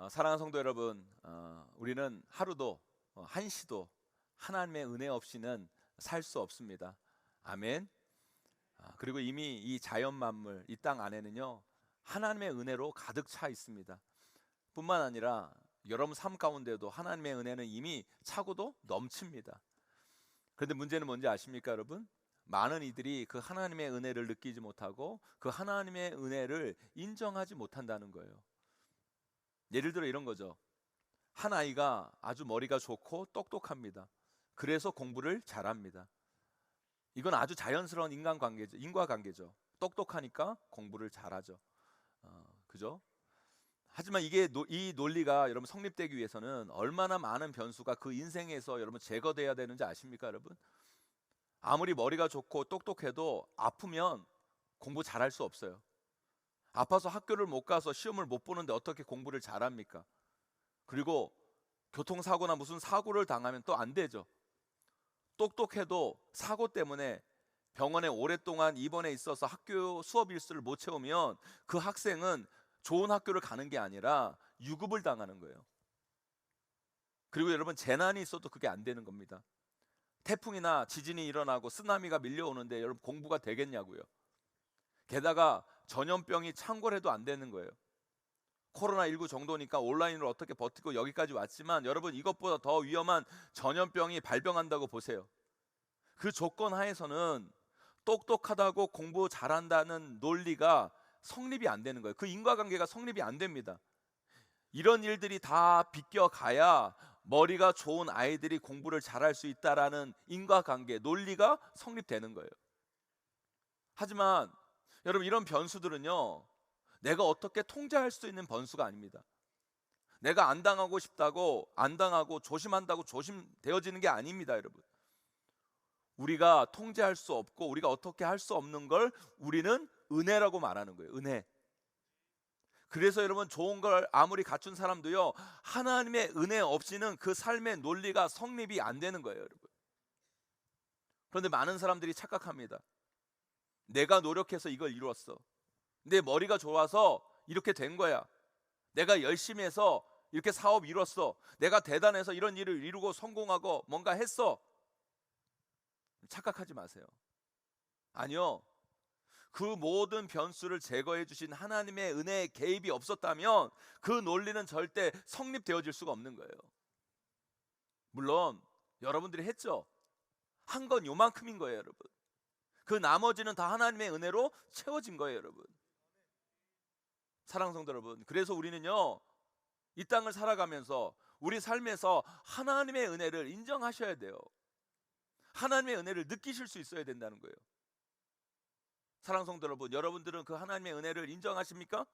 사랑하는 성도 여러분, 우리는 하루도 한시도 하나님의 은혜 없이는 살 수 없습니다. 아멘. 그리고 이미 이 자연 만물, 이 땅 안에는요 하나님의 은혜로 가득 차 있습니다. 뿐만 아니라 여러분 삶 가운데도 하나님의 은혜는 이미 차고도 넘칩니다. 그런데 문제는 뭔지 아십니까, 여러분? 많은 이들이 그 하나님의 은혜를 느끼지 못하고 그 하나님의 은혜를 인정하지 못한다는 거예요. 예를 들어 이런 거죠. 한 아이가 아주 머리가 좋고 똑똑합니다. 그래서 공부를 잘합니다. 이건 아주 자연스러운 인과관계죠. 똑똑하니까 공부를 잘하죠. 그죠? 하지만 이 논리가 여러분 성립되기 위해서는 얼마나 많은 변수가 그 인생에서 여러분 제거돼야 되는지 아십니까, 여러분? 아무리 머리가 좋고 똑똑해도 아프면 공부 잘할 수 없어요. 아파서 학교를 못 가서 시험을 못 보는데 어떻게 공부를 잘합니까? 그리고 교통사고나 무슨 사고를 당하면 또 안 되죠. 똑똑해도 사고 때문에 병원에 오랫동안 입원해 있어서 학교 수업 일수를 못 채우면 그 학생은 좋은 학교를 가는 게 아니라 유급을 당하는 거예요. 그리고 여러분, 재난이 있어도 그게 안 되는 겁니다. 태풍이나 지진이 일어나고 쓰나미가 밀려오는데 여러분 공부가 되겠냐고요. 게다가 전염병이 창궐해도 안 되는 거예요. 코로나19 정도니까 온라인으로 어떻게 버티고 여기까지 왔지만 여러분, 이것보다 더 위험한 전염병이 발병한다고 보세요. 그 조건 하에서는 똑똑하다고 공부 잘한다는 논리가 성립이 안 되는 거예요. 그 인과관계가 성립이 안 됩니다. 이런 일들이 다 비껴가야 머리가 좋은 아이들이 공부를 잘할 수 있다라는 인과관계, 논리가 성립되는 거예요. 하지만 여러분, 이런 변수들은요 내가 어떻게 통제할 수 있는 변수가 아닙니다. 내가 안 당하고 싶다고 안 당하고 조심한다고 조심되어지는 게 아닙니다, 여러분. 우리가 통제할 수 없고 우리가 어떻게 할 수 없는 걸 우리는 은혜라고 말하는 거예요. 은혜. 그래서 여러분, 좋은 걸 아무리 갖춘 사람도요 하나님의 은혜 없이는 그 삶의 논리가 성립이 안 되는 거예요, 여러분. 그런데 많은 사람들이 착각합니다. 내가 노력해서 이걸 이루었어. 내 머리가 좋아서 이렇게 된 거야. 내가 열심히 해서 이렇게 사업 이뤘어. 내가 대단해서 이런 일을 이루고 성공하고 뭔가 했어. 착각하지 마세요. 아니요. 그 모든 변수를 제거해 주신 하나님의 은혜의 개입이 없었다면 그 논리는 절대 성립되어질 수가 없는 거예요. 물론 여러분들이 했죠. 한 건 요만큼인 거예요, 여러분. 그 나머지는 다 하나님의 은혜로 채워진 거예요, 여러분. 사랑하는 성도 여러분, 그래서 우리는요 이 땅을 살아가면서 우리 삶에서 하나님의 은혜를 인정하셔야 돼요. 하나님의 은혜를 느끼실 수 있어야 된다는 거예요. 사랑하는 성도 여러분, 여러분들은 그 하나님의 은혜를 인정하십니까?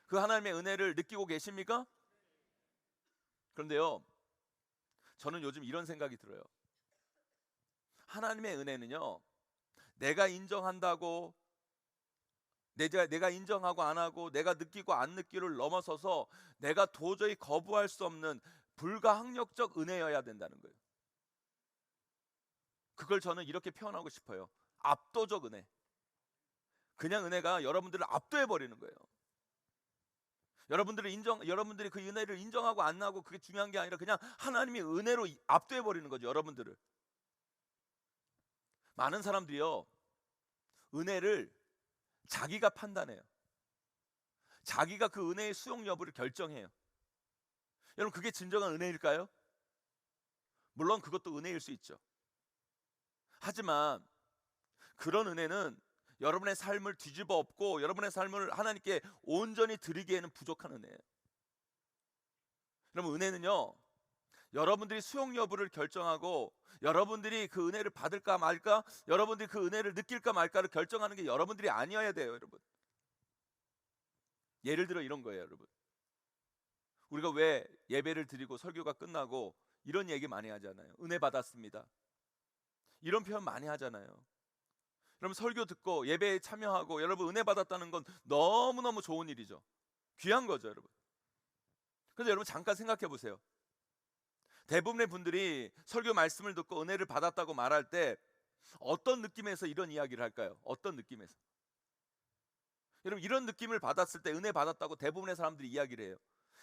그 하나님의 은혜를 느끼고 계십니까? 그런데요, 저는 요즘 이런 생각이 들어요. 하나님의 은혜는요 내가 인정한다고, 내가 인정하고 안 하고, 내가 느끼고 안 느끼를 넘어서서 내가 도저히 거부할 수 없는 불가항력적 은혜여야 된다는 거예요. 그걸 저는 이렇게 표현하고 싶어요. 압도적 은혜. 그냥 은혜가 여러분들을 압도해 버리는 거예요. 여러분들이 그 은혜를 인정하고 안 하고 그게 중요한 게 아니라 그냥 하나님의 은혜로 압도해 버리는 거죠, 여러분들을. 많은 사람들이요 은혜를 자기가 판단해요. 자기가 그 은혜의 수용 여부를 결정해요. 여러분, 그게 진정한 은혜일까요? 물론 그것도 은혜일 수 있죠. 하지만 그런 은혜는 여러분의 삶을 뒤집어 엎고 여러분의 삶을 하나님께 온전히 드리기에는 부족한 은혜예요. 여러분, 은혜는요 여러분들이 수용 여부를 결정하고 여러분들이 그 은혜를 받을까 말까, 여러분들이 그 은혜를 느낄까 말까를 결정하는 게 여러분들이 아니어야 돼요, 여러분. 예를 들어 이런 거예요, 여러분. 우리가 왜 예배를 드리고 설교가 끝나고 이런 얘기 많이 하잖아요. 은혜 받았습니다. 이런 표현 많이 하잖아요. 여러분, 설교 듣고 예배에 참여하고 여러분 은혜 받았다는 건 너무너무 좋은 일이죠. 귀한 거죠, 여러분. 그런데 여러분, 잠깐 생각해 보세요. 대부분의 분들이 설교 말씀을 듣고 은혜를 받았다고 말할 때 어떤 느낌에서 이런 이야기를 할까요? 어떤 느낌에서? 여러분, 이런 느낌을 받았을 때 은혜 받았다고 대부분의 사람들이 이야기를 해요.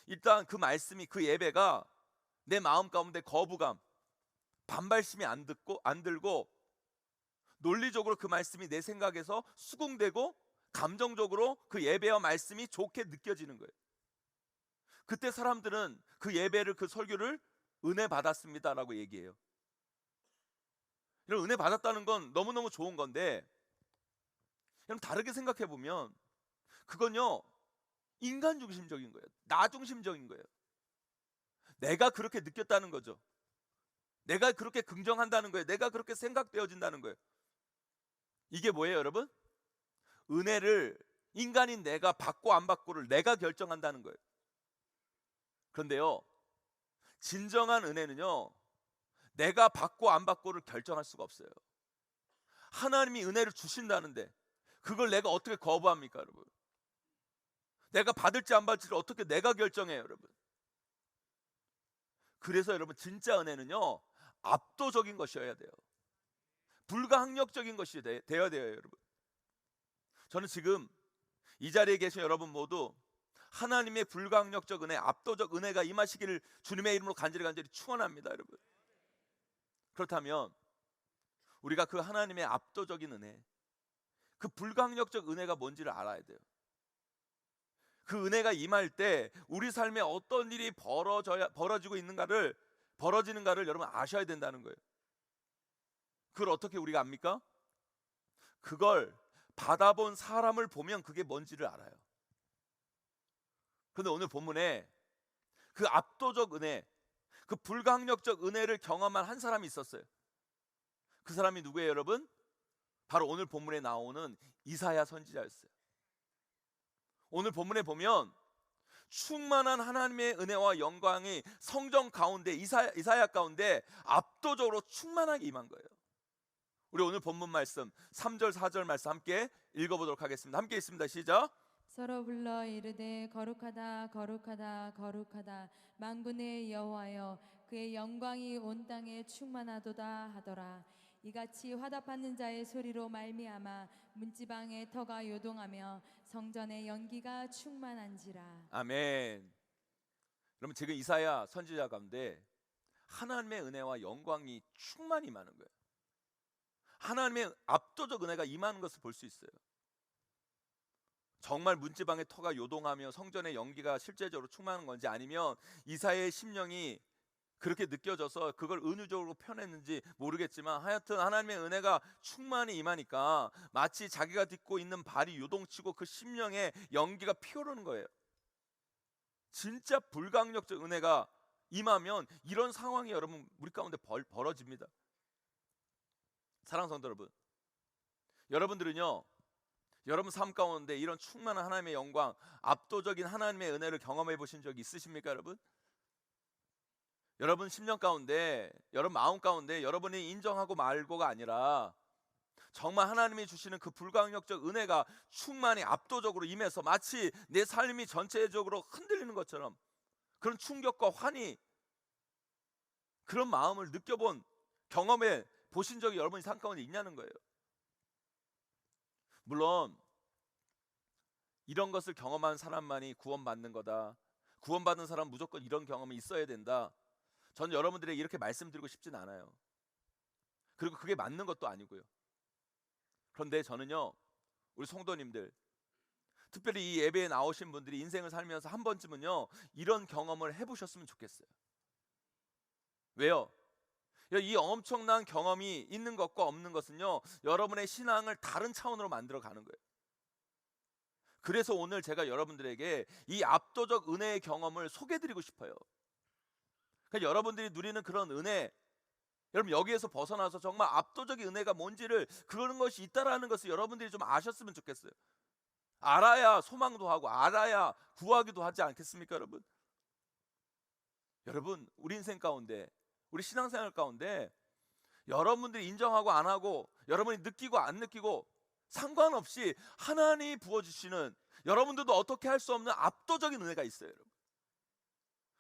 일단 그 말씀이, 그 예배가 내 마음 가운데 거부감, 반발심이 안 들고 논리적으로 그 말씀이 내 생각에서 수긍되고 감정적으로 그 예배와 말씀이 좋게 느껴지는 거예요. 그때 사람들은 그 예배를, 그 설교를 은혜 받았습니다라고 얘기해요. 이런 은혜 받았다는 건 너무너무 좋은 건데, 그럼 다르게 생각해 보면 그건요, 인간 중심적인 거예요. 나 중심적인 거예요. 내가 그렇게 느꼈다는 거죠. 내가 그렇게 긍정한다는 거예요. 내가 그렇게 생각되어진다는 거예요. 이게 뭐예요, 여러분? 은혜를 인간인 내가 받고 안 받고를 내가 결정한다는 거예요. 그런데요, 진정한 은혜는요, 내가 받고 안 받고를 결정할 수가 없어요. 하나님이 은혜를 주신다는데 그걸 내가 어떻게 거부합니까, 여러분? 내가 받을지 안 받을지를 어떻게 내가 결정해요, 여러분? 그래서 여러분, 진짜 은혜는요, 압도적인 것이어야 돼요. 불가항력적인 것이 되어야 돼요, 여러분. 저는 지금 이 자리에 계신 여러분 모두 하나님의 불가항력적 은혜, 압도적 은혜가 임하시기를 주님의 이름으로 간절히 축원합니다, 여러분. 그렇다면 우리가 그 하나님의 압도적인 은혜, 그 불가항력적 은혜가 뭔지를 알아야 돼요. 그 은혜가 임할 때 우리 삶에 어떤 일이 벌어지는가를 여러분 아셔야 된다는 거예요. 그걸 어떻게 우리가 압니까? 그걸 받아본 사람을 보면 그게 뭔지를 알아요. 그런데 오늘 본문에 그 압도적 은혜, 그 불가항력적 은혜를 경험한 한 사람이 있었어요. 그 사람이 누구예요, 여러분? 바로 오늘 본문에 나오는 이사야 선지자였어요. 오늘 본문에 보면 충만한 하나님의 은혜와 영광이 성전 가운데, 이사야 가운데 압도적으로 충만하게 임한 거예요. 우리 오늘 본문 말씀 3절 4절 말씀 함께 읽어보도록 하겠습니다. 함께 있습니다. 시작. 서로 불러 이르되 거룩하다 거룩하다 거룩하다 만군의 여호와여, 그의 영광이 온 땅에 충만하도다 하더라. 이같이 화답하는 자의 소리로 말미암아 문지방의 터가 요동하며 성전의 연기가 충만한지라. 아멘. 여러분, 지금 이사야 선지자 가운데 하나님의 은혜와 영광이 충만히 임하는 거예요. 하나님의 압도적 은혜가 임하는 것을 볼 수 있어요. 정말 문지방의 터가 요동하며 성전의 연기가 실제적으로 충만한 건지, 아니면 이사야의 심령이 그렇게 느껴져서 그걸 은유적으로 표현했는지 모르겠지만, 하여튼 하나님의 은혜가 충만히 임하니까 마치 자기가 딛고 있는 발이 요동치고 그 심령에 연기가 피어오르는 거예요. 진짜 불가항력적 은혜가 임하면 이런 상황이 여러분 우리 가운데 벌어집니다. 사랑하는 성도 여러분, 여러분들은요, 여러분 삶 가운데 이런 충만한 하나님의 영광, 압도적인 하나님의 은혜를 경험해 보신 적 있으십니까, 여러분? 여러분 심령 가운데, 여러분 마음 가운데 여러분이 인정하고 말고가 아니라 정말 하나님이 주시는 그 불가항력적 은혜가 충만히 압도적으로 임해서 마치 내 삶이 전체적으로 흔들리는 것처럼, 그런 충격과 환희, 그런 마음을 느껴본, 경험해 보신 적이 여러분이 삶 가운데 있냐는 거예요. 물론 이런 것을 경험한 사람만이 구원받는 거다, 구원받는 사람 무조건 이런 경험이 있어야 된다, 저는 여러분들에게 이렇게 말씀드리고 싶진 않아요. 그리고 그게 맞는 것도 아니고요. 그런데 저는요, 우리 성도님들, 특별히 이 예배에 나오신 분들이 인생을 살면서 한 번쯤은요 이런 경험을 해보셨으면 좋겠어요. 왜요? 이 엄청난 경험이 있는 것과 없는 것은요, 여러분의 신앙을 다른 차원으로 만들어 가는 거예요. 그래서 오늘 제가 여러분들에게 이 압도적 은혜의 경험을 소개해드리고 싶어요. 그러니까 여러분들이 누리는 그런 은혜, 여러분 여기에서 벗어나서 정말 압도적인 은혜가 뭔지를, 그런 것이 있다라는 것을 여러분들이 좀 아셨으면 좋겠어요. 알아야 소망도 하고 알아야 구하기도 하지 않겠습니까, 여러분? 여러분, 우리 인생 가운데, 우리 신앙생활 가운데 여러분들이 인정하고 안 하고, 여러분이 느끼고 안 느끼고 상관없이 하나님이 부어주시는, 여러분들도 어떻게 할 수 없는 압도적인 은혜가 있어요, 여러분.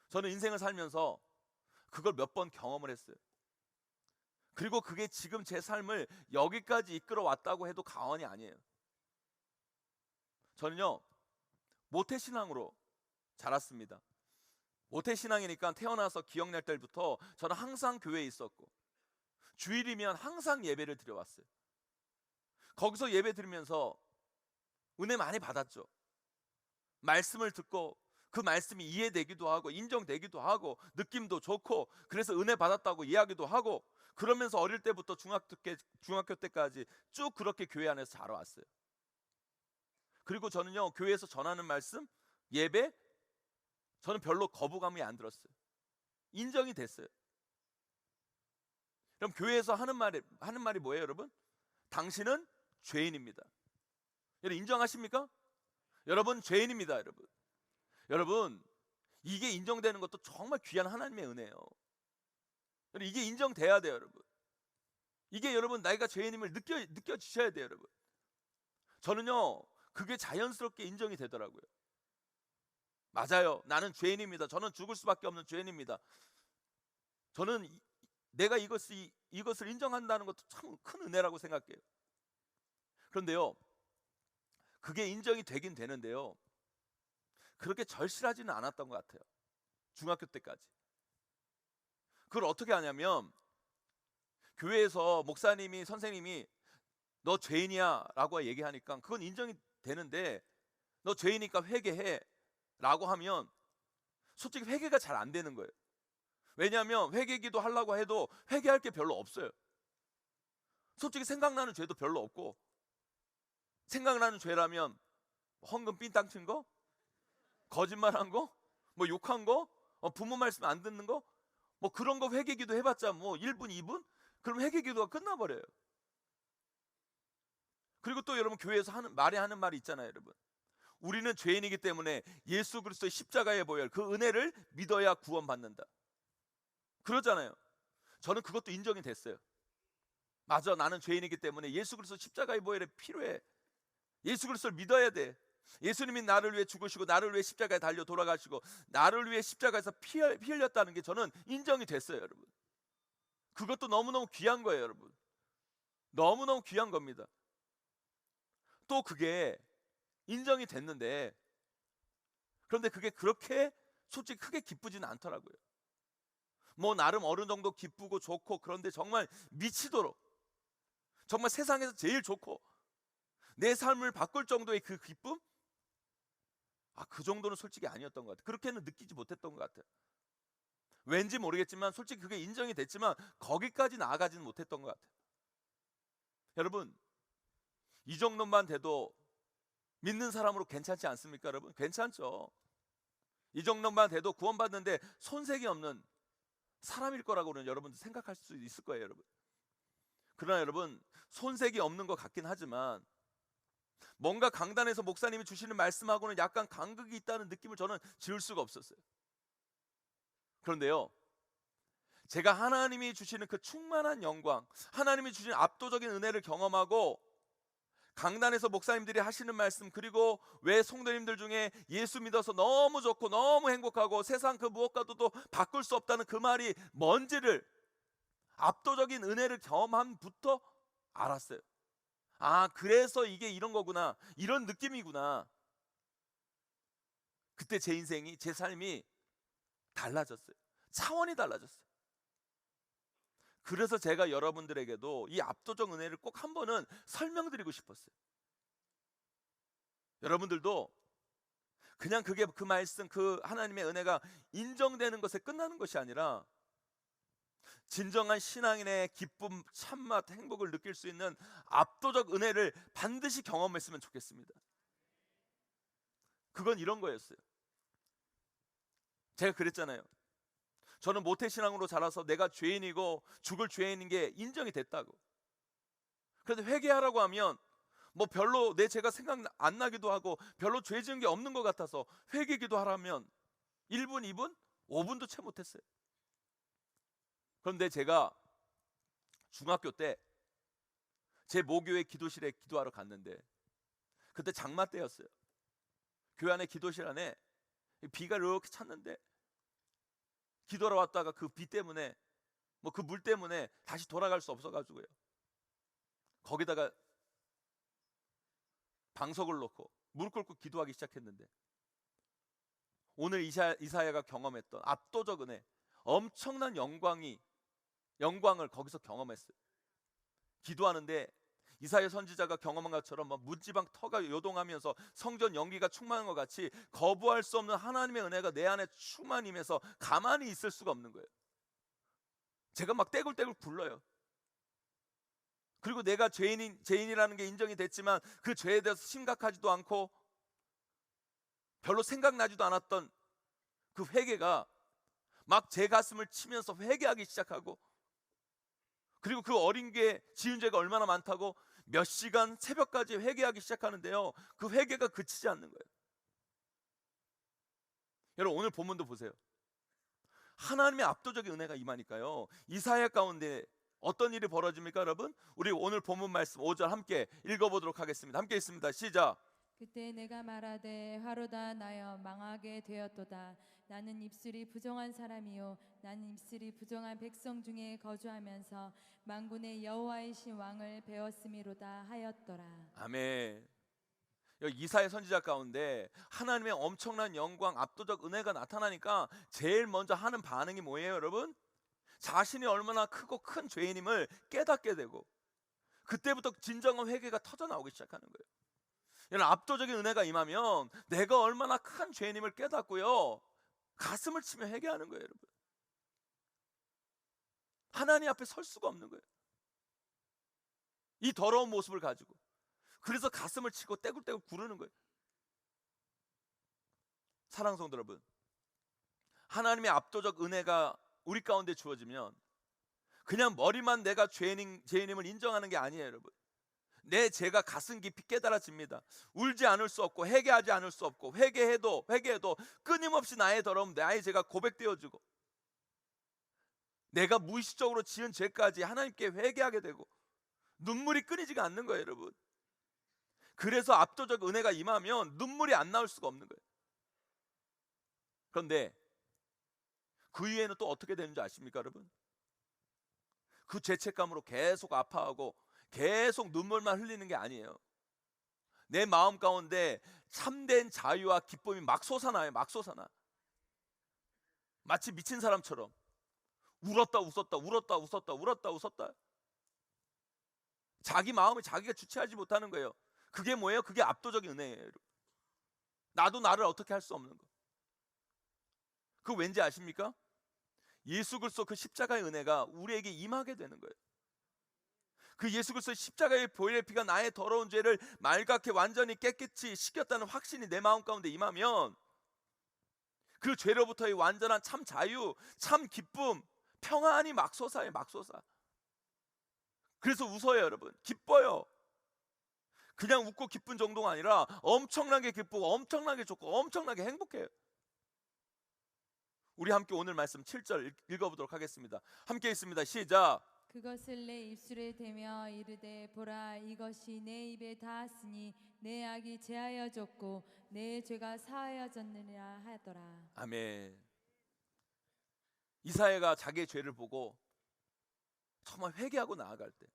저는 인생을 살면서 그걸 몇 번 경험을 했어요. 그리고 그게 지금 제 삶을 여기까지 이끌어 왔다고 해도 과언이 아니에요. 저는요 모태신앙으로 자랐습니다. 모태신앙이니까 태어나서 기억날 때부터 저는 항상 교회에 있었고 주일이면 항상 예배를 드려왔어요. 거기서 예배 드리면서 은혜 많이 받았죠. 말씀을 듣고 그 말씀이 이해되기도 하고 인정되기도 하고 느낌도 좋고 그래서 은혜 받았다고 이야기도 하고 그러면서 어릴 때부터 중학교 때까지 쭉 그렇게 교회 안에서 자라왔어요. 그리고 저는요, 교회에서 전하는 말씀, 예배, 저는 별로 거부감이 안 들었어요. 인정이 됐어요. 그럼 교회에서 하는 말이 뭐예요, 여러분? 당신은 죄인입니다. 여러분 인정하십니까? 여러분 죄인입니다, 여러분. 여러분 이게 인정되는 것도 정말 귀한 하나님의 은혜예요. 여러분 이게 인정돼야 돼요, 여러분. 이게 여러분 나이가 죄인임을 느껴지셔야 돼요, 여러분. 저는요 그게 자연스럽게 인정이 되더라고요. 맞아요, 나는 죄인입니다. 저는 죽을 수밖에 없는 죄인입니다. 저는 내가 이것을 인정한다는 것도 참 큰 은혜라고 생각해요. 그런데요 그게 인정이 되긴 되는데요 그렇게 절실하지는 않았던 것 같아요. 중학교 때까지. 그걸 어떻게 하냐면 교회에서 목사님이 선생님이 너 죄인이야 라고 얘기하니까 그건 인정이 되는데 너 죄인이니까 회개해 라고 하면 솔직히 회개가 잘 안 되는 거예요. 왜냐하면 회개기도 하려고 해도 회개할 게 별로 없어요. 솔직히 생각나는 죄도 별로 없고 생각나는 죄라면 헌금 삥땅 친 거, 거짓말한 거, 뭐 욕한 거, 부모 말씀 안 듣는 거, 뭐 그런 거 회개기도 해봤자 뭐 1분 2분? 그럼 회개기도가 끝나버려요. 그리고 또 여러분 교회에서 하는 말이 있잖아요, 여러분. 우리는 죄인이기 때문에 예수 그리스도의 십자가의 보혈 그 은혜를 믿어야 구원받는다. 그러잖아요. 저는 그것도 인정이 됐어요. 맞아, 나는 죄인이기 때문에 예수 그리스도 십자가의 보혈이 필요해. 예수 그리스도를 믿어야 돼. 예수님이 나를 위해 죽으시고 나를 위해 십자가에 달려 돌아가시고 나를 위해 십자가에서 피 흘렸다는 게 저는 인정이 됐어요, 여러분. 그것도 너무너무 귀한 거예요, 여러분. 너무너무 귀한 겁니다. 또 그게 인정이 됐는데 그런데 그게 그렇게 솔직히 크게 기쁘지는 않더라고요. 뭐 나름 어느 정도 기쁘고 좋고 그런데 정말 미치도록 정말 세상에서 제일 좋고 내 삶을 바꿀 정도의 그 기쁨? 그 정도는 솔직히 아니었던 것 같아요. 그렇게는 느끼지 못했던 것 같아요. 왠지 모르겠지만 솔직히 그게 인정이 됐지만 거기까지 나아가지는 못했던 것 같아요. 여러분 이 정도만 돼도 믿는 사람으로 괜찮지 않습니까, 여러분? 괜찮죠. 이 정도만 돼도 구원받는데 손색이 없는 사람일 거라고는 여러분들 생각할 수 있을 거예요, 여러분. 그러나 여러분 손색이 없는 것 같긴 하지만 뭔가 강단에서 목사님이 주시는 말씀하고는 약간 간극이 있다는 느낌을 저는 지울 수가 없었어요. 그런데요 제가 하나님이 주시는 그 충만한 영광, 하나님이 주시는 압도적인 은혜를 경험하고 강단에서 목사님들이 하시는 말씀, 그리고 왜 성도님들 중에 예수 믿어서 너무 좋고 너무 행복하고 세상 그 무엇과도 바꿀 수 없다는 그 말이 뭔지를 압도적인 은혜를 경험함부터 알았어요. 그래서 이게 이런 거구나, 이런 느낌이구나. 그때 제 인생이, 제 삶이 달라졌어요. 차원이 달라졌어요. 그래서 제가 여러분들에게도 이 압도적 은혜를 꼭 한 번은 설명드리고 싶었어요. 여러분들도 그냥 그게 그 말씀, 그 하나님의 은혜가 인정되는 것에 끝나는 것이 아니라 진정한 신앙인의 기쁨, 참맛, 행복을 느낄 수 있는 압도적 은혜를 반드시 경험했으면 좋겠습니다. 그건 이런 거였어요. 제가 그랬잖아요. 저는 모태신앙으로 자라서 내가 죄인이고 죽을 죄인인 게 인정이 됐다고. 그런데 회개하라고 하면 뭐 별로 내 죄가 생각 안 나기도 하고 별로 죄 지은 게 없는 것 같아서 회개기도 하라면 1분, 2분, 5분도 채 못했어요. 그런데 제가 중학교 때 제 모교회 기도실에 기도하러 갔는데 그때 장마 때였어요. 교회 안에 기도실 안에 비가 이렇게 찼는데 기도하러 왔다가 그 비 때문에 뭐 그 물 때문에 다시 돌아갈 수 없어가지고요. 거기다가 방석을 놓고 무릎 꿇고 기도하기 시작했는데 오늘 이사야가 경험했던 압도적 은혜, 엄청난 영광을 거기서 경험했어요. 기도하는데 이사야 선지자가 경험한 것처럼 막 문지방 터가 요동하면서 성전 연기가 충만한 것 같이 거부할 수 없는 하나님의 은혜가 내 안에 충만임에서 가만히 있을 수가 없는 거예요. 제가 막 떼굴떼굴 굴러요. 그리고 내가 죄인이라는 게 인정이 됐지만 그 죄에 대해서 심각하지도 않고 별로 생각나지도 않았던 그 회개가 막 제 가슴을 치면서 회개하기 시작하고, 그리고 그 어린 게 지은 죄가 얼마나 많다고 몇 시간 새벽까지 회개하기 시작하는데요, 그 회개가 그치지 않는 거예요. 여러분 오늘 본문도 보세요. 하나님의 압도적인 은혜가 임하니까요, 이사야 가운데 어떤 일이 벌어집니까 여러분? 우리 오늘 본문 말씀 5절 함께 읽어보도록 하겠습니다. 함께 있습니다. 시작. 그때 내가 말하되 화로다 나여 망하게 되었도다. 나는 입술이 부정한 사람이요 나는 입술이 부정한 백성 중에 거주하면서 만군의 여호와이신 왕을 배웠음이로다 하였더라. 아멘. 여기 이사야 선지자 가운데 하나님의 엄청난 영광, 압도적 은혜가 나타나니까 제일 먼저 하는 반응이 뭐예요 여러분? 자신이 얼마나 크고 큰 죄인임을 깨닫게 되고, 그때부터 진정한 회개가 터져 나오기 시작하는 거예요. 이런 압도적인 은혜가 임하면 내가 얼마나 큰 죄인임을 깨닫고요, 가슴을 치며 회개하는 거예요 여러분. 하나님 앞에 설 수가 없는 거예요, 이 더러운 모습을 가지고. 그래서 가슴을 치고 떼굴떼굴 구르는 거예요. 사랑하는 성도 여러분, 하나님의 압도적 은혜가 우리 가운데 주어지면 그냥 머리만 내가 죄인임을 인정하는 게 아니에요 여러분. 내 죄가 가슴 깊이 깨달아집니다. 울지 않을 수 없고 회개하지 않을 수 없고, 회개해도 끊임없이 나의 더러움, 나의 죄가 고백되어지고, 내가 무의식적으로 지은 죄까지 하나님께 회개하게 되고 눈물이 끊이지가 않는 거예요 여러분. 그래서 압도적 은혜가 임하면 눈물이 안 나올 수가 없는 거예요. 그런데 그 이후에는 또 어떻게 되는지 아십니까 여러분? 그 죄책감으로 계속 아파하고 계속 눈물만 흘리는 게 아니에요. 내 마음 가운데 참된 자유와 기쁨이 막 솟아나요. 막 솟아나. 마치 미친 사람처럼 울었다 웃었다 울었다 웃었다 울었다 웃었다. 자기 마음을 자기가 주체하지 못하는 거예요. 그게 뭐예요? 그게 압도적인 은혜예요 여러분. 나도 나를 어떻게 할 수 없는 거. 그거 왠지 아십니까? 예수 그리스도 그 십자가의 은혜가 우리에게 임하게 되는 거예요. 그 예수 그리스도의 십자가의 보혈의 피가 나의 더러운 죄를 말갛게 완전히 깨끗이 씻겼다는 확신이 내 마음 가운데 임하면 그 죄로부터의 완전한 참 자유, 참 기쁨, 평안이 막 솟아요. 막 솟아. 그래서 웃어요 여러분. 기뻐요. 그냥 웃고 기쁜 정도가 아니라 엄청나게 기쁘고 엄청나게 좋고 엄청나게 행복해요. 우리 함께 오늘 말씀 7절 읽어보도록 하겠습니다. 함께 있습니다. 시작. 그것을 내 입술에 대며 이르되 보라 이것이 내 입에 닿았으니 내 악이 제하여졌고 내 죄가 사하여졌느니라 하더라. 아멘. 이사야가 자기의 죄를 보고 정말 회개하고 나아갈 때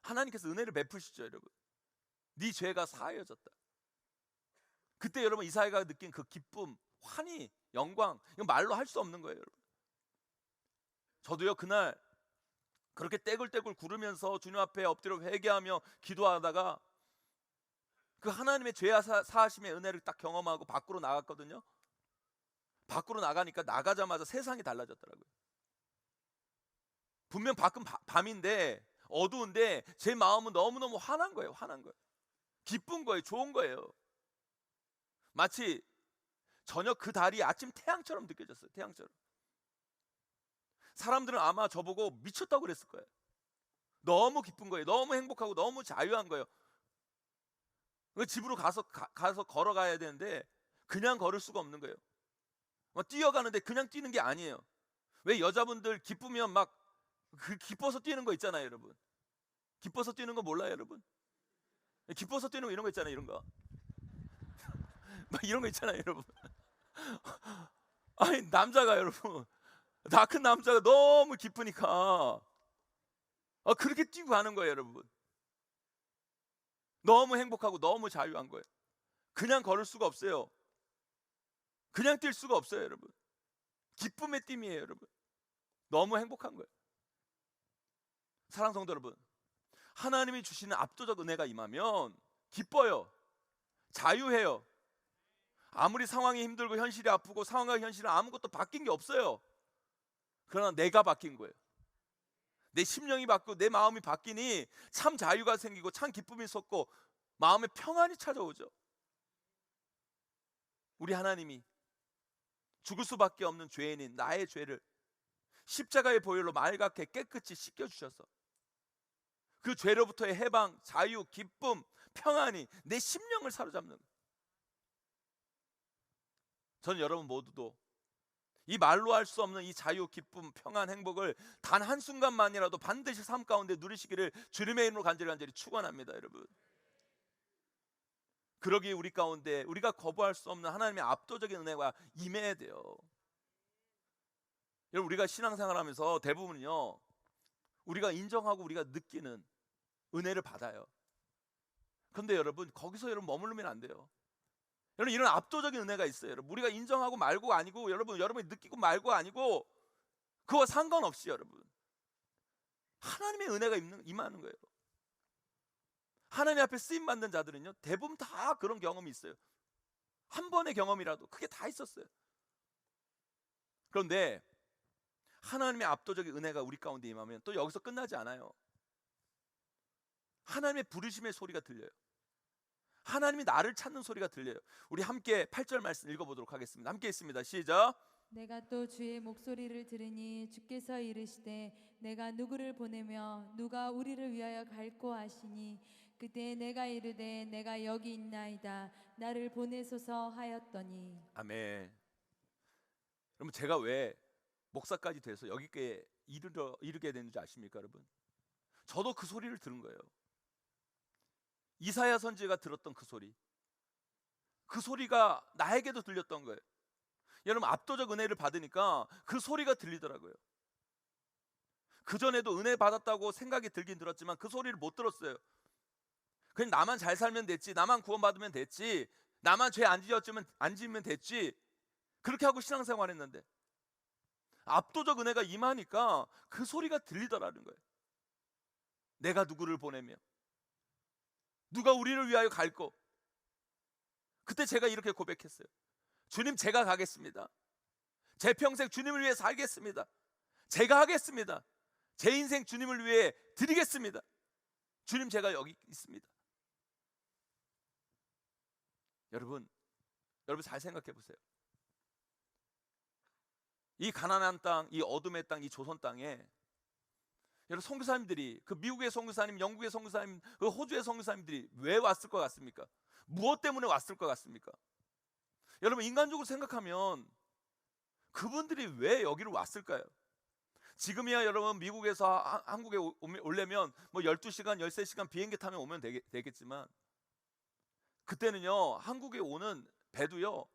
하나님께서 은혜를 베푸시죠 여러분. 네 죄가 사하여졌다. 그때 여러분 이사야가 느낀 그 기쁨, 환희, 영광, 이거 말로 할 수 없는 거예요 여러분. 저도요 그날 그렇게 떼굴떼굴 구르면서 주님 앞에 엎드려 회개하며 기도하다가 그 하나님의 죄 사하심의 은혜를 딱 경험하고 밖으로 나갔거든요. 밖으로 나가니까 나가자마자 세상이 달라졌더라고요. 분명 밖은 밤인데 어두운데 제 마음은 너무너무 환한 거예요. 환한 거예요. 기쁜 거예요. 좋은 거예요. 마치 저녁 그 달이 아침 태양처럼 느껴졌어요. 태양처럼. 사람들은 아마 저보고 미쳤다고 그랬을 거예요. 너무 기쁜 거예요. 너무 행복하고 너무 자유한 거예요. 집으로 가서 걸어가야 되는데 그냥 걸을 수가 없는 거예요. 뛰어가는데 그냥 뛰는 게 아니에요. 왜 여자분들 기쁘면 막 기뻐서 뛰는 거 있잖아요 여러분. 기뻐서 뛰는 거 몰라요 여러분? 기뻐서 뛰는 거 이런 거 있잖아요. 이런 거 막 이런 거 있잖아요 여러분. 아니 남자가 여러분, 다 큰 남자가 너무 기쁘니까 그렇게 뛰고 가는 거예요 여러분. 너무 행복하고 너무 자유한 거예요. 그냥 걸을 수가 없어요. 그냥 뛸 수가 없어요, 여러분. 기쁨의 띠이에요, 여러분. 너무 행복한 거예요. 사랑하는 성도 여러분, 하나님이 주시는 압도적 은혜가 임하면 기뻐요. 자유해요. 아무리 상황이 힘들고 현실이 아프고 상황과 현실은 아무것도 바뀐 게 없어요. 그러나 내가 바뀐 거예요. 내 심령이 바뀌고 내 마음이 바뀌니 참 자유가 생기고 참 기쁨이 솟고 마음에 평안이 찾아오죠. 우리 하나님이 죽을 수밖에 없는 죄인인 나의 죄를 십자가의 보혈로 맑게 깨끗이 씻겨주셔서 그 죄로부터의 해방, 자유, 기쁨, 평안이 내 심령을 사로잡는 거예요. 저는 여러분 모두도 이 말로 할 수 없는 이 자유, 기쁨, 평안, 행복을 단 한순간만이라도 반드시 삶 가운데 누리시기를 주님의 이름으로 간절히 축원합니다, 여러분. 그러기에 우리 가운데 우리가 거부할 수 없는 하나님의 압도적인 은혜가 임해야 돼요. 여러분, 우리가 신앙생활하면서 대부분은요, 우리가 인정하고 우리가 느끼는 은혜를 받아요. 그런데 여러분, 거기서 여러분 머무르면 안 돼요. 여러분, 이런 압도적인 은혜가 있어요. 여러분, 우리가 인정하고 말고 아니고, 여러분이 느끼고 말고 아니고, 그와 상관없이 여러분, 하나님의 은혜가 임하는 거예요. 하나님 앞에 쓰임 받는 자들은요, 대부분 다 그런 경험이 있어요. 한 번의 경험이라도 그게 다 있었어요. 그런데 하나님의 압도적인 은혜가 우리 가운데 임하면 또 여기서 끝나지 않아요. 하나님의 부르심의 소리가 들려요. 하나님이 나를 찾는 소리가 들려요. 우리 함께 8절 말씀 읽어보도록 하겠습니다. 함께 있습니다. 시작. 내가 또 주의 목소리를 들으니 주께서 이르시되 내가 누구를 보내며 누가 우리를 위하여 갈꼬 하시니 그때 내가 이르되 내가 여기 있나이다 나를 보내소서 하였더니. 아멘. 여러분, 제가 왜 목사까지 돼서 여기께 이르게 됐는지 아십니까, 여러분? 저도 그 소리를 들은 거예요. 이사야 선지자가 들었던 그 소리, 그 소리가 나에게도 들렸던 거예요. 여러분, 압도적 은혜를 받으니까 그 소리가 들리더라고요. 그전에도 은혜 받았다고 생각이 들긴 들었지만 그 소리를 못 들었어요. 그냥 나만 잘 살면 됐지, 나만 구원받으면 됐지, 나만 죄 안 지으면 됐지, 그렇게 하고 신앙생활 했는데 압도적 은혜가 임하니까 그 소리가 들리더라는 거예요. 내가 누구를 보내며 누가 우리를 위하여 갈꼬. 그때 제가 이렇게 고백했어요. 주님, 제가 가겠습니다. 제 평생 주님을 위해 살겠습니다. 제가 하겠습니다. 제 인생 주님을 위해 드리겠습니다. 주님, 제가 여기 있습니다. 여러분 잘 생각해 보세요. 이 가나안 땅, 이 어둠의 땅, 이 조선 땅에 여러분, 선교사님들이, 그 미국의 선교사님, 영국의 선교사님, 그 호주의 선교사님들이 왜 왔을 것 같습니까? 무엇 때문에 왔을 것 같습니까? 여러분, 인간적으로 생각하면 그분들이 왜 여기로 왔을까요? 지금이야 여러분, 미국에서 한국에 오려면 뭐 12시간, 13시간 비행기 타면 오면 되겠지만 그때는요, 한국에 오는 배도요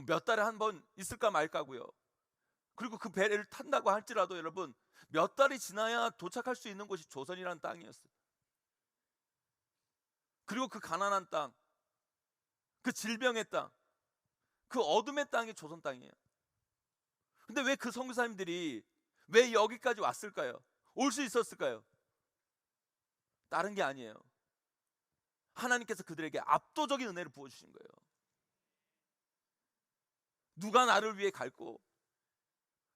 몇 달에 한 번 있을까 말까고요. 그리고 그 배를 탄다고 할지라도 여러분, 몇 달이 지나야 도착할 수 있는 곳이 조선이라는 땅이었어요. 그리고 그 가난한 땅, 그 질병의 땅, 그 어둠의 땅이 조선 땅이에요. 근데 왜 그 선교사님들이 왜 여기까지 왔을까요? 올 수 있었을까요? 다른 게 아니에요. 하나님께서 그들에게 압도적인 은혜를 부어주신 거예요. 누가 나를 위해 갈꼬?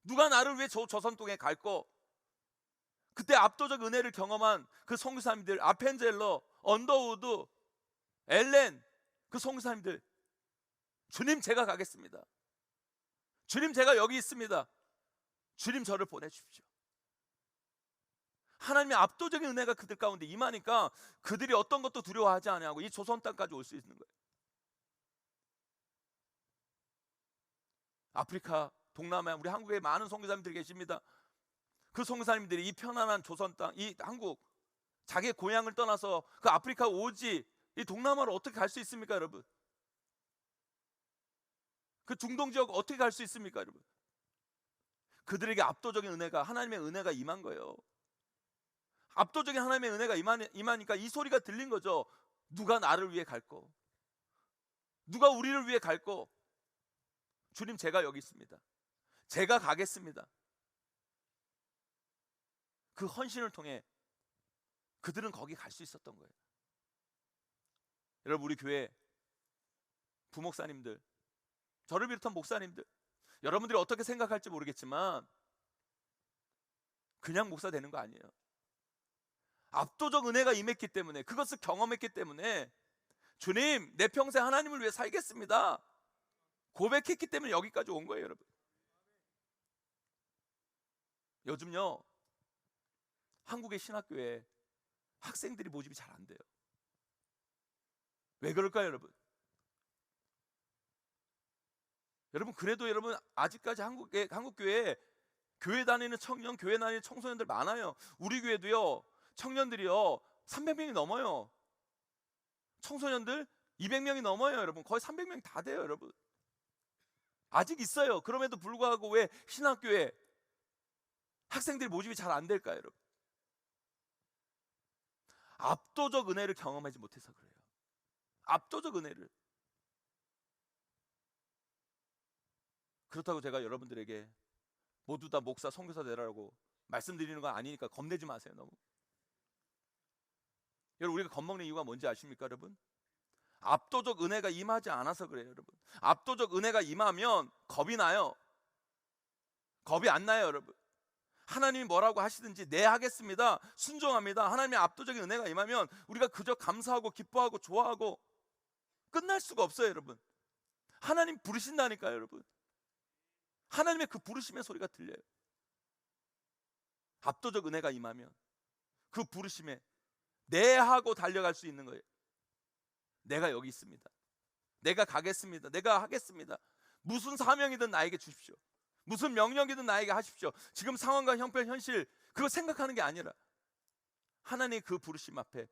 누가 나를 위해 조선 땅에 갈꼬? 그때 압도적 은혜를 경험한 그 선교사님들, 아펜젤러, 언더우드, 엘렌, 그 선교사님들, 주님, 제가 가겠습니다. 주님, 제가 여기 있습니다. 주님, 저를 보내주십시오. 하나님의 압도적인 은혜가 그들 가운데 임하니까 그들이 어떤 것도 두려워하지 아니하고 이 조선 땅까지 올 수 있는 거예요. 아프리카, 동남아, 우리 한국에 많은 선교사님들이 계십니다. 그 선교사님들이 이 편안한 조선 땅, 이 한국, 자기의 고향을 떠나서 그 아프리카 오지, 이 동남아로 어떻게 갈 수 있습니까, 여러분? 그 중동 지역 어떻게 갈 수 있습니까, 여러분? 그들에게 압도적인 은혜가, 하나님의 은혜가 임한 거예요. 압도적인 하나님의 은혜가 임하니까 이 소리가 들린 거죠. 누가 나를 위해 갈꼬? 누가 우리를 위해 갈꼬? 주님, 제가 여기 있습니다. 제가 가겠습니다. 그 헌신을 통해 그들은 거기 갈 수 있었던 거예요. 여러분, 우리 교회 부목사님들, 저를 비롯한 목사님들, 여러분들이 어떻게 생각할지 모르겠지만 그냥 목사 되는 거 아니에요. 압도적 은혜가 임했기 때문에, 그것을 경험했기 때문에 주님, 내 평생 하나님을 위해 살겠습니다 고백했기 때문에 여기까지 온 거예요. 여러분, 요즘요 한국의 신학교에 학생들이 모집이 잘 안 돼요. 왜 그럴까요, 여러분? 여러분, 그래도 여러분 아직까지 한국 교회에 교회 다니는 청년, 교회 다니는 청소년들 많아요. 우리 교회도요 청년들이요 300명이 넘어요. 청소년들 200명이 넘어요. 여러분, 거의 300명 다 돼요. 여러분, 아직 있어요. 그럼에도 불구하고 왜 신학교에 학생들이 모집이 잘 안 될까요, 여러분? 압도적 은혜를 경험하지 못해서 그래요. 압도적 은혜를. 그렇다고 제가 여러분들에게 모두 다 목사, 선교사 되라고 말씀드리는 건 아니니까 겁내지 마세요. 너무. 여러분, 우리가 겁먹는 이유가 뭔지 아십니까, 여러분? 압도적 은혜가 임하지 않아서 그래요, 여러분. 압도적 은혜가 임하면 겁이 나요. 겁이 안 나요, 여러분. 하나님이 뭐라고 하시든지 네, 하겠습니다, 순종합니다. 하나님의 압도적인 은혜가 임하면 우리가 그저 감사하고 기뻐하고 좋아하고 끝날 수가 없어요, 여러분. 하나님 부르신다니까요, 여러분. 하나님의 그 부르심의 소리가 들려요. 압도적 은혜가 임하면 그 부르심에 네 하고 달려갈 수 있는 거예요. 내가 여기 있습니다. 내가 가겠습니다. 내가 하겠습니다. 무슨 사명이든 나에게 주십시오. 무슨 명령이든 나에게 하십시오. 지금 상황과 형편, 현실 그거 생각하는 게 아니라 하나님의 그 부르심 앞에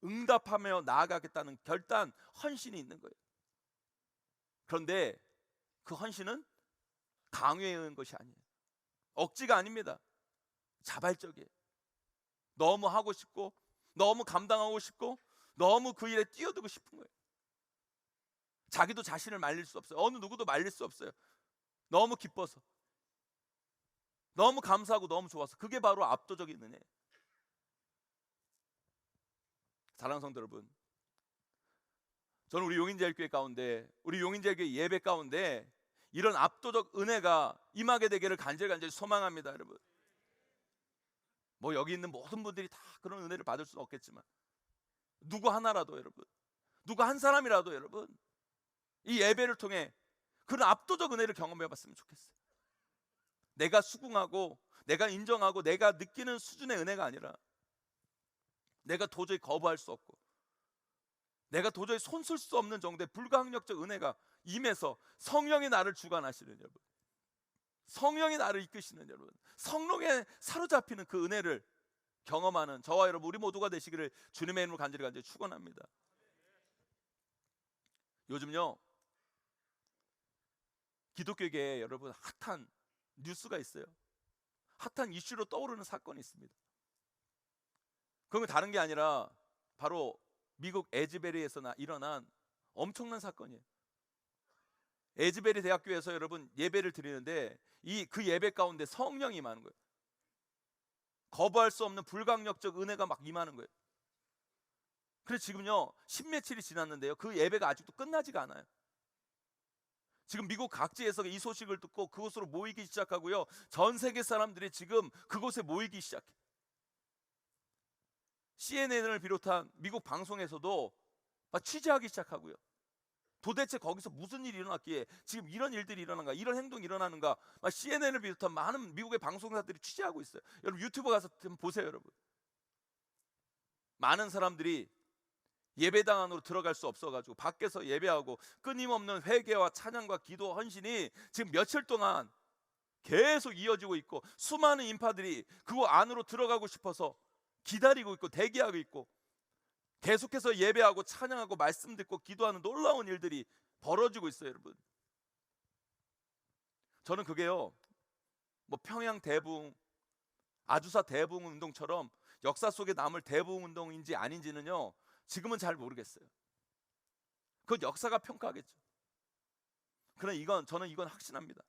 응답하며 나아가겠다는 결단, 헌신이 있는 거예요. 그런데 그 헌신은 강요에 의한 것이 아니에요. 억지가 아닙니다. 자발적이에요. 너무 하고 싶고, 너무 감당하고 싶고, 너무 그 일에 뛰어들고 싶은 거예요. 자기도 자신을 말릴 수 없어요. 어느 누구도 말릴 수 없어요. 너무 기뻐서, 너무 감사하고 너무 좋아서. 그게 바로 압도적인 은혜예요. 사랑하는 성도 여러분, 저는 우리 용인제일교회 가운데, 우리 용인제일교회 예배 가운데 이런 압도적 은혜가 임하게 되기를 간절히 소망합니다. 여러분, 뭐 여기 있는 모든 분들이 다 그런 은혜를 받을 수는 없겠지만 누구 하나라도, 여러분, 누구 한 사람이라도 여러분 이 예배를 통해 그런 압도적 은혜를 경험해 봤으면 좋겠어요. 내가 수긍하고 내가 인정하고 내가 느끼는 수준의 은혜가 아니라 내가 도저히 거부할 수 없고 내가 도저히 손쓸 수 없는 정도의 불가항력적 은혜가 임해서 성령이 나를 주관하시는, 여러분, 성령이 나를 이끄시는, 여러분, 성령에 사로잡히는 그 은혜를 경험하는 저와 여러분, 우리 모두가 되시기를 주님의 이름으로 간절히 축원합니다. 요즘요 기독교계에 여러분 핫한 뉴스가 있어요. 핫한 이슈로 떠오르는 사건이 있습니다. 그건 다른 게 아니라 바로 미국 에즈베리에서 일어난 엄청난 사건이에요. 에즈베리 대학교에서 여러분 예배를 드리는데 그 예배 가운데 성령이 임하는 거예요. 거부할 수 없는 불강력적 은혜가 막 임하는 거예요. 그래서 지금요 10며칠이 지났는데요 그 예배가 아직도 끝나지가 않아요. 지금 미국 각지에서 이 소식을 듣고 그곳으로 모이기 시작하고요, 전 세계 사람들이 지금 그곳에 모이기 시작해. CNN을 비롯한 미국 방송에서도 막 취재하기 시작하고요. 도대체 거기서 무슨 일이 일어났기에 지금 이런 일들이 일어난가, 이런 행동이 일어나는가, 막 CNN을 비롯한 많은 미국의 방송사들이 취재하고 있어요. 여러분 유튜브 가서 좀 보세요. 여러분, 많은 사람들이 예배당 안으로 들어갈 수 없어가지고 밖에서 예배하고 끊임없는 회개와 찬양과 기도, 헌신이 지금 며칠 동안 계속 이어지고 있고, 수많은 인파들이 그 안으로 들어가고 싶어서 기다리고 있고 대기하고 있고, 계속해서 예배하고 찬양하고 말씀 듣고 기도하는 놀라운 일들이 벌어지고 있어요. 여러분, 저는 그게요 뭐 평양 대부흥, 아주사 대부흥 운동처럼 역사 속에 남을 대부흥 운동인지 아닌지는요 지금은 잘 모르겠어요. 그건 역사가 평가하겠죠. 그러나 저는 이건 확신합니다.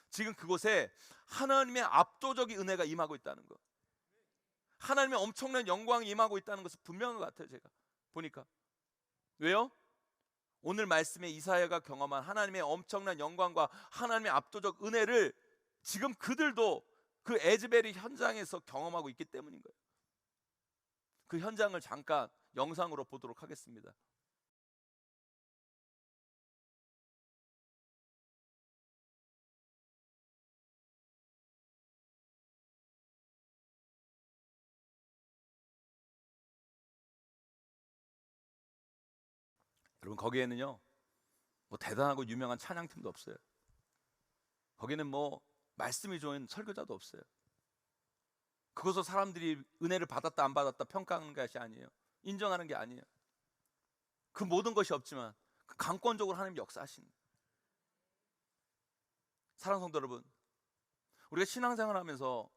지금 그곳에 하나님의 압도적인 은혜가 임하고 있다는 거, 하나님의 엄청난 영광이 임하고 있다는 것은 분명한 것 같아요. 제가 보니까. 왜요? 오늘 말씀에 이사야가 경험한 하나님의 엄청난 영광과 하나님의 압도적 은혜를 지금 그들도 그 에즈벨의 현장에서 경험하고 있기 때문인 거예요. 그 현장을 잠깐 영상으로 보도록 하겠습니다. 여러분, 거기에는요 뭐 대단하고 유명한 찬양팀도 없어요. 거기는 뭐 말씀이 좋은 설교자도 없어요. 그것을 사람들이 은혜를 받았다 안 받았다 평가하는 것이 아니에요. 인정하는 게 아니에요. 그 모든 것이 없지만 그 강권적으로 하나님 역사하시는, 사랑하는 성도 여러분, 우리가 신앙생활 하면서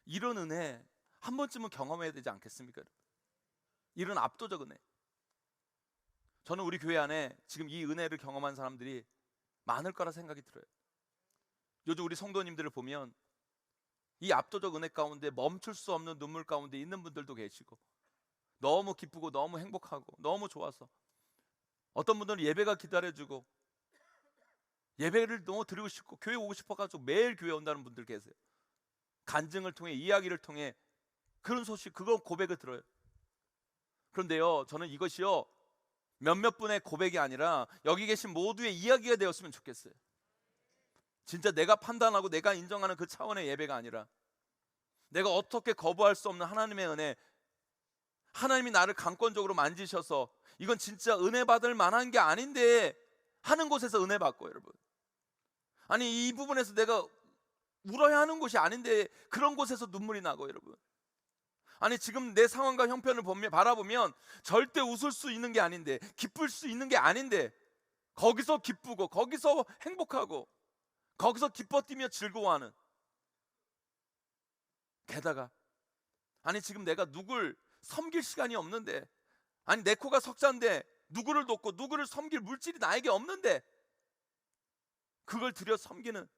이런 은혜 한 번쯤은 경험해야 되지 않겠습니까? 이런 압도적 은혜. 저는 우리 교회 안에 지금 이 은혜를 경험한 사람들이 많을 거라 생각이 들어요. 요즘 우리 성도님들을 보면 이 압도적 은혜 가운데 멈출 수 없는 눈물 가운데 있는 분들도 계시고, 너무 기쁘고 너무 행복하고 너무 좋아서 어떤 분들은 예배가 기다려주고 예배를 너무 드리고 싶고 교회 오고 싶어가지고 매일 교회 온다는 분들 계세요. 간증을 통해, 이야기를 통해 그런 소식, 그거 고백을 들어요. 그런데요, 저는 이것이요 몇몇 분의 고백이 아니라 여기 계신 모두의 이야기가 되었으면 좋겠어요. 진짜 내가 판단하고 내가 인정하는 그 차원의 예배가 아니라 내가 어떻게 거부할 수 없는 하나님의 은혜, 하나님이 나를 강권적으로 만지셔서 이건 진짜 은혜 받을 만한 게 아닌데 하는 곳에서 은혜 받고, 여러분, 아니 이 부분에서 내가 울어야 하는 곳이 아닌데 그런 곳에서 눈물이 나고, 여러분, 아니 지금 내 상황과 형편을 바라보면 절대 웃을 수 있는 게 아닌데, 기쁠 수 있는 게 아닌데 거기서 기쁘고 거기서 행복하고 거기서 기뻐 뛰며 즐거워하는, 게다가 아니 지금 내가 누굴 섬길 시간이 없는데, 아니 내 코가 석자인데 누구를 돕고 누구를 섬길 물질이 나에게 없는데 그걸 들여 섬기는,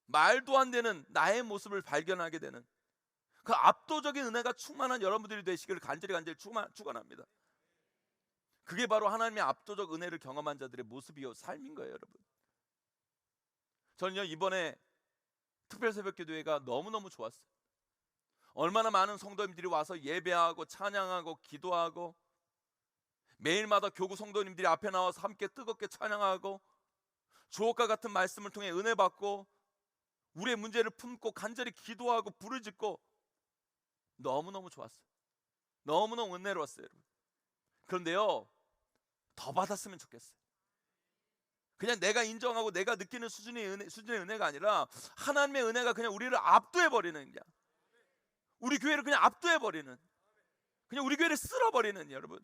말도 안 되는 나의 모습을 발견하게 되는 그 압도적인 은혜가 충만한 여러분들이 되시기를 간절히 축원합니다. 그게 바로 하나님의 압도적 은혜를 경험한 자들의 모습이요 삶인 거예요, 여러분. 저는요 이번에 특별새벽기도회가 너무너무 좋았어요. 얼마나 많은 성도님들이 와서 예배하고 찬양하고 기도하고, 매일마다 교구 성도님들이 앞에 나와서 함께 뜨겁게 찬양하고 주옥과 같은 말씀을 통해 은혜 받고 우리의 문제를 품고 간절히 기도하고 부르짖고, 너무너무 좋았어요. 너무너무 은혜로웠어요, 여러분. 그런데요 더 받았으면 좋겠어요. 그냥 내가 인정하고 내가 느끼는 수준의 은혜가 아니라 하나님의 은혜가 그냥 우리를 압도해버리는, 그냥 우리 교회를 그냥 압도해버리는, 그냥 우리 교회를 쓸어버리는, 여러분,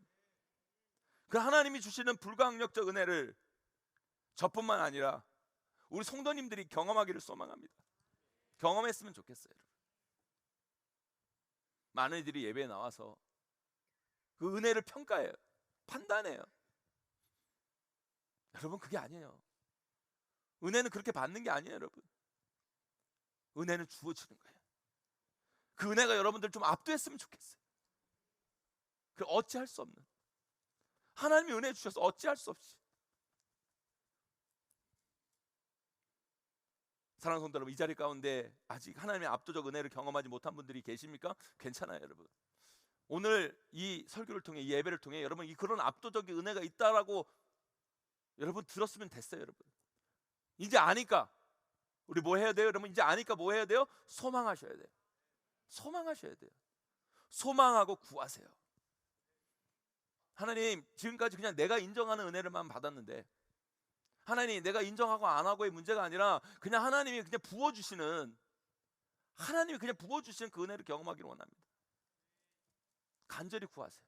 그 하나님이 주시는 불가항력적 은혜를 저뿐만 아니라 우리 성도님들이 경험하기를 소망합니다. 경험했으면 좋겠어요. 많은 이들이 예배에 나와서 그 은혜를 평가해요, 판단해요. 여러분, 그게 아니에요. 은혜는 그렇게 받는 게 아니에요, 여러분. 은혜는 주어지는 거예요. 그 은혜가 여러분들 좀 압도했으면 좋겠어요. 그 어찌할 수 없는, 하나님이 은혜 주셔서 어찌할 수 없이. 사랑하는 성도 여러분, 이 자리 가운데 아직 하나님의 압도적 은혜를 경험하지 못한 분들이 계십니까? 괜찮아요, 여러분. 오늘 이 설교를 통해, 이 예배를 통해 여러분 이 그런 압도적인 은혜가 있다라고 여러분 들었으면 됐어요, 여러분. 이제 아니까 우리 뭐 해야 돼요, 여러분? 이제 아니까 뭐 해야 돼요? 소망하셔야 돼요. 소망하셔야 돼요. 소망하고 구하세요. 하나님, 지금까지 그냥 내가 인정하는 은혜를만 받았는데, 하나님, 내가 인정하고 안 하고의 문제가 아니라 그냥 하나님이 그냥 부어주시는, 하나님이 그냥 부어주시는 그 은혜를 경험하기를 원합니다. 간절히 구하세요.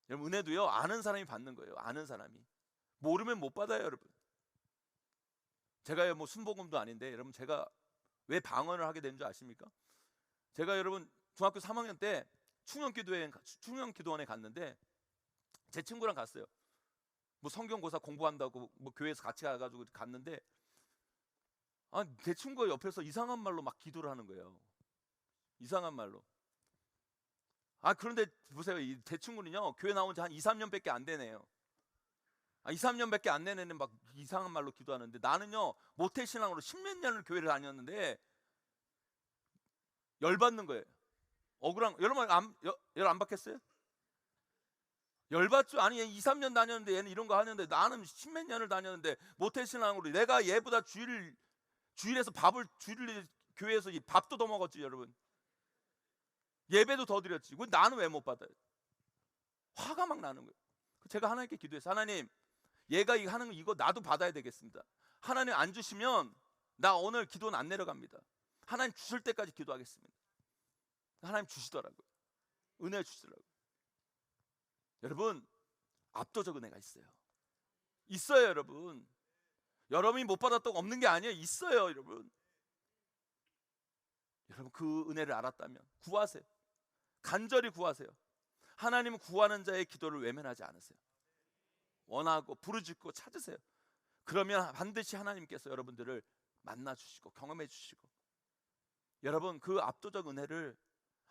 여러분, 은혜도요 아는 사람이 받는 거예요. 아는 사람이. 모르면 못 받아요, 여러분. 제가요 뭐 순복음도 아닌데, 여러분 제가 왜 방언을 하게 된 줄 아십니까? 제가 여러분 중학교 3학년 때 충영기도원에 갔는데 제 친구랑 갔어요. 뭐 성경고사 공부한다고 뭐 교회에서 같이 가가지고 갔는데 제 친구가 옆에서 이상한 말로 막 기도를 하는 거예요. 이상한 말로. 그런데 보세요. 제 친구는요 교회 나온 지 한 2, 3년밖에 안 되네요. 2, 3년밖에 안 되는 막 이상한 말로 기도하는데, 나는요 모태신앙으로 10몇 년을 교회를 다녔는데 열받는 거예요. 억울한. 여러분 열 안 받겠어요? 열받죠. 아니 2, 3년 다녔는데 얘는 이런 거 하는데, 나는 10몇 년을 다녔는데 모태신앙으로 내가 얘보다 주일에서 교회에서 이 밥도 더 먹었지 여러분. 예배도 더 드렸지. 왜 나는 왜 못 받아요? 화가 막 나는 거예요. 제가 하나님께 기도해서, 하나님 얘가 하는 거 이거 나도 받아야 되겠습니다. 하나님 안 주시면 나 오늘 기도는 안 내려갑니다. 하나님 주실 때까지 기도하겠습니다. 하나님 주시더라고요. 은혜 주시더라고요. 여러분 압도적 은혜가 있어요 여러분. 여러분이 못 받았다고 없는 게 아니에요. 있어요 여러분. 여러분 그 은혜를 알았다면 구하세요. 간절히 구하세요. 하나님은 구하는 자의 기도를 외면하지 않으세요. 원하고 부르짖고 찾으세요. 그러면 반드시 하나님께서 여러분들을 만나 주시고 경험해 주시고, 여러분 그 압도적 은혜를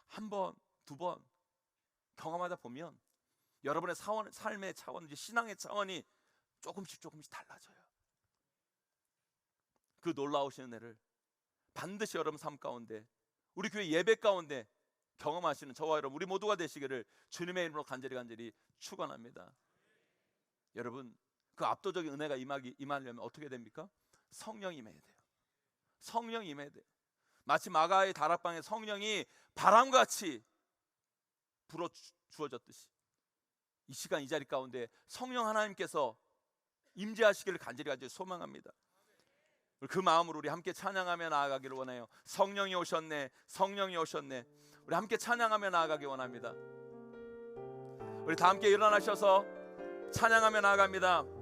한 번, 두 번 경험하다 보면 여러분의 삶의 차원, 신앙의 차원이 조금씩 달라져요. 그 놀라우신 은혜를 반드시 여러분 삶 가운데, 우리 교회 예배 가운데 경험하시는 저와 여러분 우리 모두가 되시기를 주님의 이름으로 간절히 축원합니다. 여러분 그 압도적인 은혜가 임하려면 어떻게 됩니까? 성령이 임해야 돼요. 성령이 임해야 돼요. 마치 마가의 다락방에 성령이 바람같이 불어 주어졌듯이, 이 시간 이 자리 가운데 성령 하나님께서 임재하시기를 간절히 소망합니다. 그 마음으로 우리 함께 찬양하며 나아가기를 원해요. 성령이 오셨네, 성령이 오셨네. 우리 함께 찬양하며 나아가기 원합니다. 우리 다 함께 일어나셔서 찬양하며 나아갑니다.